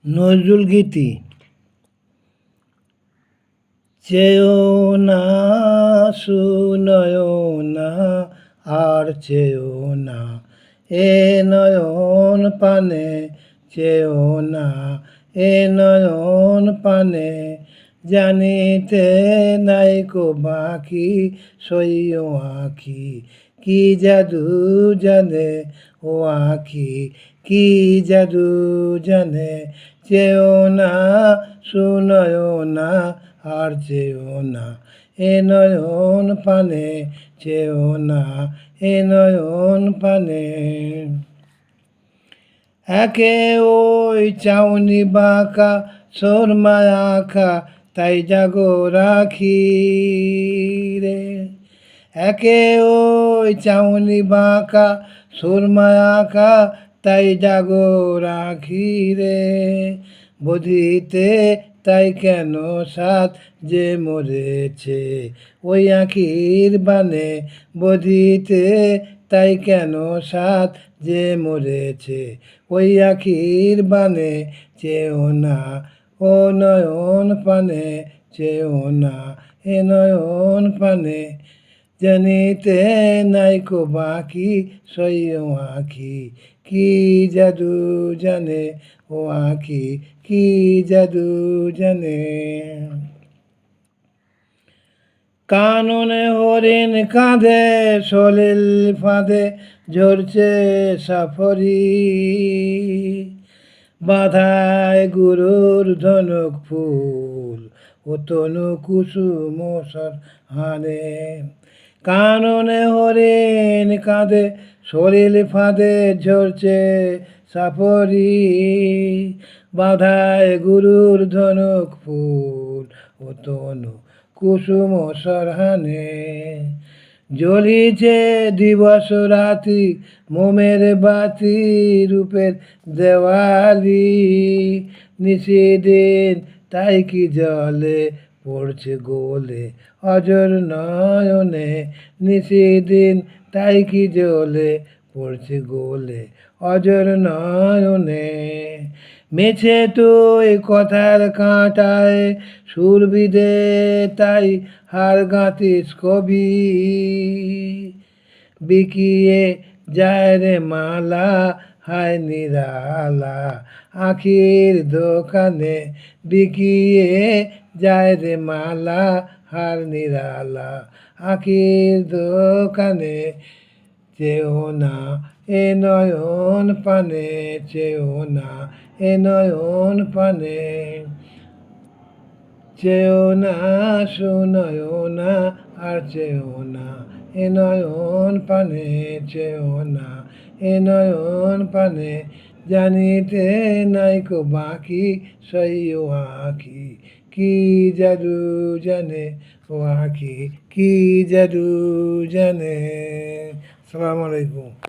নজরুল গীতি। চেয়েও না, শুনয়ও না, আর চেয়েও না, এ নয়ন পানে চেয়েও না, এ নয়ন পানে। জানিতে নাইকো বাকি সইও আঁখি, কি জাদু জানে ও আঁখি, কি জাদু জানে। চেয়েও না, শুনয়ও না, আর চেয়েও না, এ নয়ন পানে চেয়েও না, এ নয়ন পানে। একে ওই চাউনি বাঁকা শর্মায় আঁকা, তাই জাগো রাখি রে। একে ওই চাউনি বাঁকা সুরমায় আঁকা, তাই জাগো রাখি রে। বধিতে তাই কেন সাত যে মরেছে ওই আঁখির বানে। বধিতে তাই কেন সাত যে মরেছে ওই আঁখির বানে। চেয়েও না, ও নয়ন পানে চেয়েও না, এ নয়ন পানে। জানিতে নাইকো বাকি সইও আঁখি, কি জাদু জানে ও আঁখি, কি জাদু জানে। কাননে হরিণ কাঁধে সলিল ফাঁদে ঝরছে সাফরি। বাধায় গুরুর ধনুক ফুল ও তনু কুসুম হানে। কাননে হরিণ কাঁধে সলিল ফাঁদে ঝরছে সাফরি। বাধায় গুরুর ধনুক ফুল ও তনু কুসুম সরহানে। জ্বলিছে দিবস রাতি মোমের বাতি রূপের দেওয়ালি। নিশিদিন তাই কি জলে পড়ছে গোলে অজর নয়নে। নিশিদিন তাই কি জলে পড়ছে গোলে অজর নয়নে। মেছে তুই কথার কাঁটায় সুর বিদে তাই হার গাঁথিস কবি। বিকিয়ে যায় রে মালা হায় নিরালা আখির দোকানে। বিকিয়ে যায় রে মালা হার নিরালা আখির দোকানে। চেয়েও না, এ নয়ন পানে চেয়েও না, এ নয়ন পানে। চেয়েও না, শুনয়ও না, আর চেয়েও না, এ নয়ন পানে চেয়েও না, এ নয়ন পানে। জানিতে নাইকো বাকি সইও আঁখি, কি জাদু জানে ও আঁখি, কি জাদু জানে। আসসালামু আলাইকুম।